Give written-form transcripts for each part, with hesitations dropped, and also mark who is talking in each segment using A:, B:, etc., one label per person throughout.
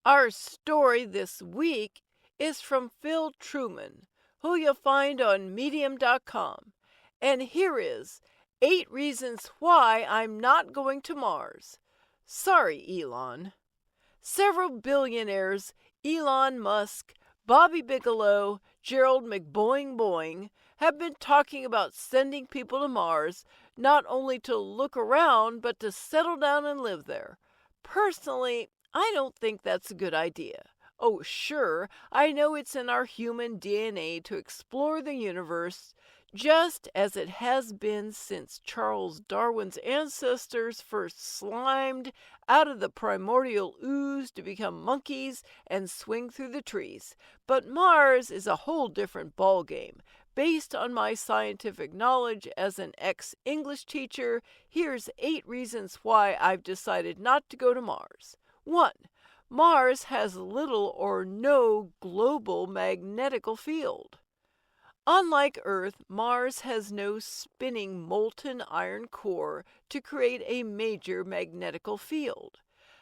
A: Our story this week is from Phil Truman, who you'll find on medium.com. And here is 8 reasons why I'm not going to Mars. Sorry, Elon. Several billionaires, Elon Musk, Bobby Bigelow, Gerald McBoing Boing, have been talking about sending people to Mars, not only to look around, but to settle down and live there. Personally, I don't think that's a good idea. Oh, sure, I know it's in our human DNA to explore the universe, just as it has been since Charles Darwin's ancestors first slimed out of the primordial ooze to become monkeys and swing through the trees. But Mars is a whole different ballgame. Based on my scientific knowledge as an ex-English teacher, here's 8 reasons why I've decided not to go to Mars. 1. Mars has little or no global magnetical field. Unlike Earth, Mars has no spinning molten iron core to create a major magnetical field.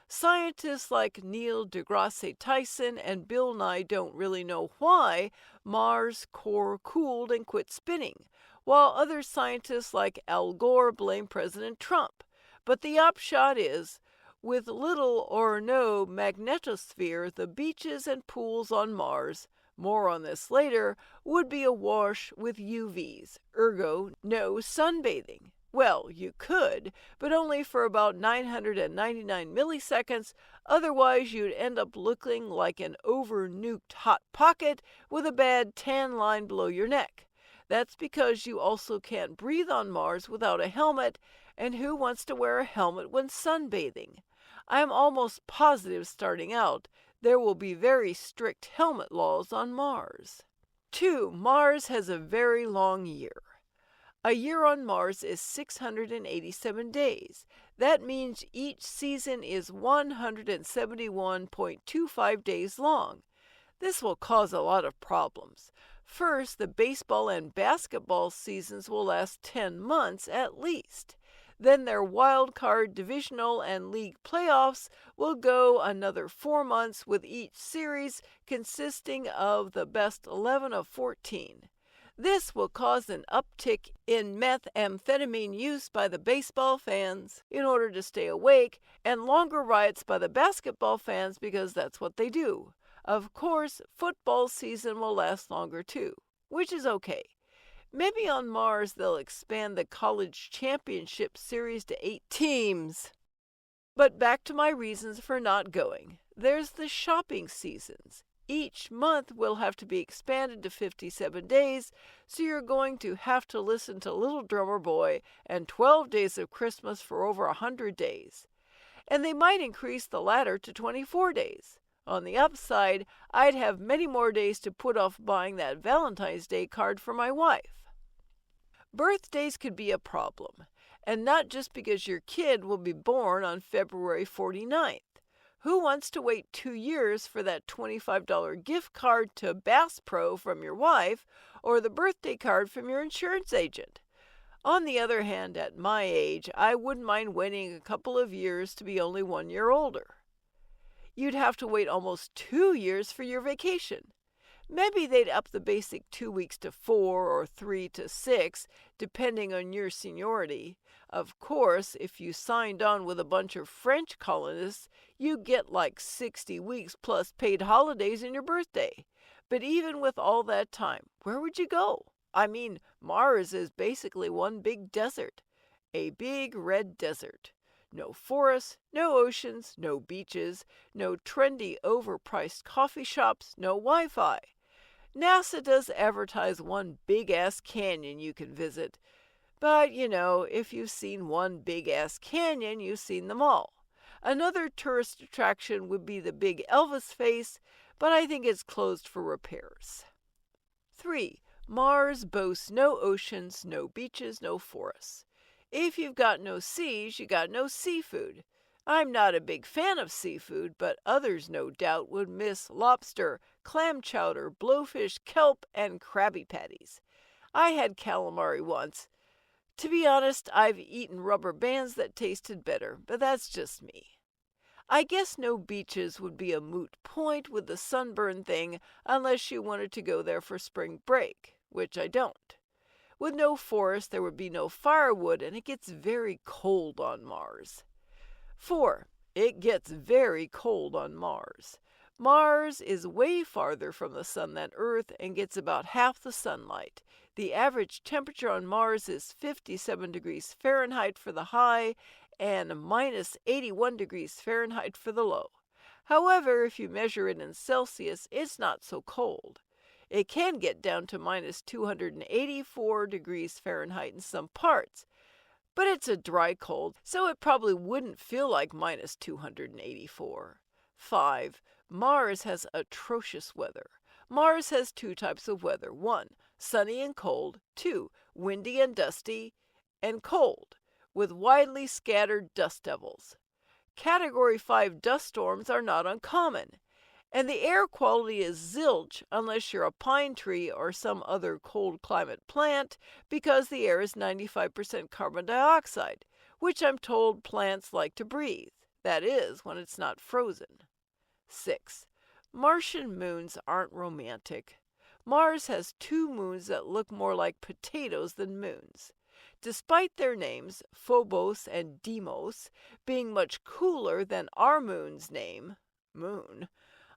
A: Scientists like Neil deGrasse Tyson and Bill Nye don't really know why Mars' core cooled and quit spinning, while other scientists like Al Gore blame President Trump. But the upshot is, with little or no magnetosphere, the beaches and pools on Mars, more on this later, would be awash with UVs, ergo no sunbathing. Well, you could, but only for about 999 milliseconds, otherwise you'd end up looking like an over-nuked hot pocket with a bad tan line below your neck. That's because you also can't breathe on Mars without a helmet, and who wants to wear a helmet when sunbathing? I am almost positive starting out there will be very strict helmet laws on Mars. 2. Mars has a very long year. A year on Mars is 687 days. That means each season is 171.25 days long. This will cause a lot of problems. First, the baseball and basketball seasons will last 10 months at least. Then their wild card, divisional, and league playoffs will go another 4 months, with each series consisting of the best 11 of 14. This will cause an uptick in methamphetamine use by the baseball fans in order to stay awake, and longer riots by the basketball fans because that's what they do. Of course, football season will last longer too, which is okay. Maybe on Mars they'll expand the college championship series to 8 teams. But back to my reasons for not going. There's the shopping seasons. Each month will have to be expanded to 57 days, so you're going to have to listen to Little Drummer Boy and 12 Days of Christmas for over 100 days. And they might increase the latter to 24 days. On the upside, I'd have many more days to put off buying that Valentine's Day card for my wife. Birthdays could be a problem, and not just because your kid will be born on February 49th. Who wants to wait 2 years for that $25 gift card to Bass Pro from your wife or the birthday card from your insurance agent? On the other hand, at my age, I wouldn't mind waiting a couple of years to be only 1 year older. You'd have to wait almost 2 years for your vacation. Maybe they'd up the basic 2 weeks to 4 or 3 to 6, depending on your seniority. Of course, if you signed on with a bunch of French colonists, you get like 60 weeks plus paid holidays in your birthday. But even with all that time, where would you go? I mean, Mars is basically one big desert. A big red desert. No forests, no oceans, no beaches, no trendy overpriced coffee shops, no Wi-Fi. NASA does advertise one big-ass canyon you can visit. But, if you've seen one big-ass canyon, you've seen them all. Another tourist attraction would be the big Elvis face, but I think it's closed for repairs. 3. Mars boasts no oceans, no beaches, no forests. If you've got no seas, you got no seafood. I'm not a big fan of seafood, but others no doubt would miss lobster, clam chowder, blowfish, kelp, and Krabby Patties. I had calamari once. To be honest, I've eaten rubber bands that tasted better, but that's just me. I guess no beaches would be a moot point with the sunburn thing unless you wanted to go there for spring break, which I don't. With no forest, there would be no firewood, and it gets very cold on Mars. 4. It gets very cold on Mars. Mars is way farther from the sun than Earth and gets about half the sunlight. The average temperature on Mars is 57 degrees Fahrenheit for the high and minus 81 degrees Fahrenheit for the low. However, if you measure it in Celsius, it's not so cold. It can get down to minus 284 degrees Fahrenheit in some parts, but it's a dry cold, so it probably wouldn't feel like minus 284. 5. Mars has atrocious weather. Mars has 2 types of weather. 1. Sunny and cold. 2. Windy and dusty and cold, with widely scattered dust devils. Category 5 dust storms are not uncommon, and the air quality is zilch unless you're a pine tree or some other cold climate plant, because the air is 95% carbon dioxide, which I'm told plants like to breathe. That is, when it's not frozen. 6. Martian moons aren't romantic. Mars has 2 moons that look more like potatoes than moons. Despite their names, Phobos and Deimos, being much cooler than our moon's name, Moon,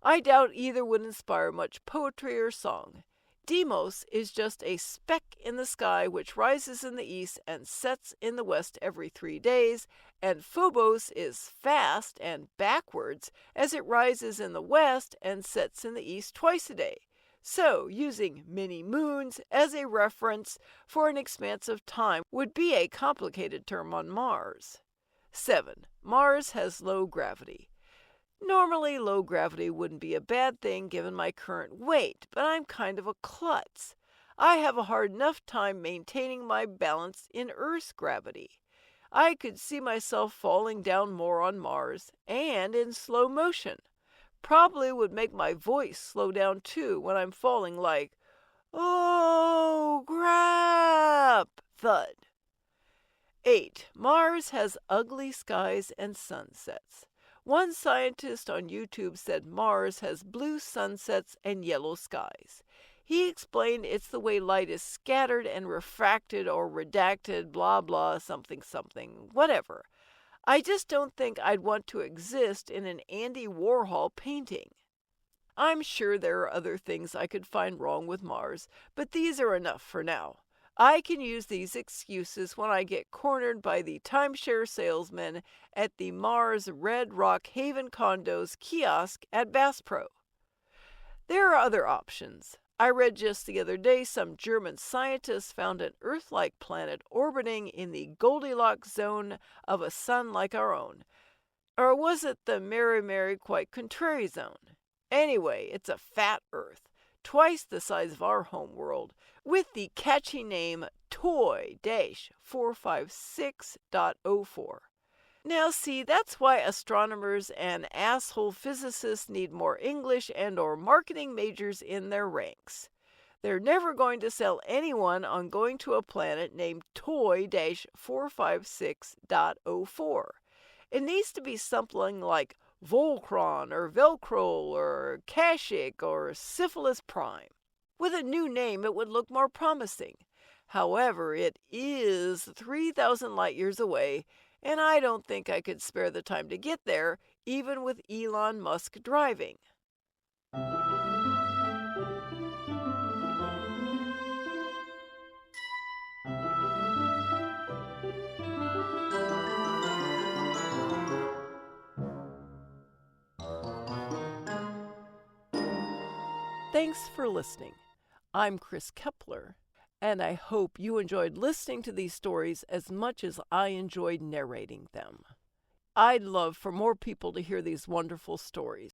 A: I doubt either would inspire much poetry or song. Deimos is just a speck in the sky which rises in the east and sets in the west every 3 days, and Phobos is fast and backwards as it rises in the west and sets in the east twice a day. So, using many moons as a reference for an expanse of time would be a complicated term on Mars. 7. Mars has low gravity. Normally, low gravity wouldn't be a bad thing given my current weight, but I'm kind of a klutz. I have a hard enough time maintaining my balance in Earth's gravity. I could see myself falling down more on Mars, and in slow motion. Probably would make my voice slow down too when I'm falling, like, "Oh, crap!" thud. 8. Mars has ugly skies and sunsets. One scientist on YouTube said Mars has blue sunsets and yellow skies. He explained it's the way light is scattered and refracted or redacted, blah blah, something something, whatever. I just don't think I'd want to exist in an Andy Warhol painting. I'm sure there are other things I could find wrong with Mars, but these are enough for now. I can use these excuses when I get cornered by the timeshare salesman at the Mars Red Rock Haven Condos kiosk at Bass Pro. There are other options. I read just the other day some German scientists found an Earth-like planet orbiting in the Goldilocks zone of a sun like our own. Or was it the Mary quite contrary zone? Anyway, it's a fat Earth, twice the size of our home world, with the catchy name Toy-456.04. Now see, that's why astronomers and asshole physicists need more English and or marketing majors in their ranks. They're never going to sell anyone on going to a planet named Toy-456.04. It needs to be something like Volcron or Velcro or Kashyyyk or Syphilis Prime. With a new name, it would look more promising. However, it is 3,000 light years away, and I don't think I could spare the time to get there, even with Elon Musk driving. Thanks for listening. I'm Kris Keppeler, and I hope you enjoyed listening to these stories as much as I enjoyed narrating them. I'd love for more people to hear these wonderful stories.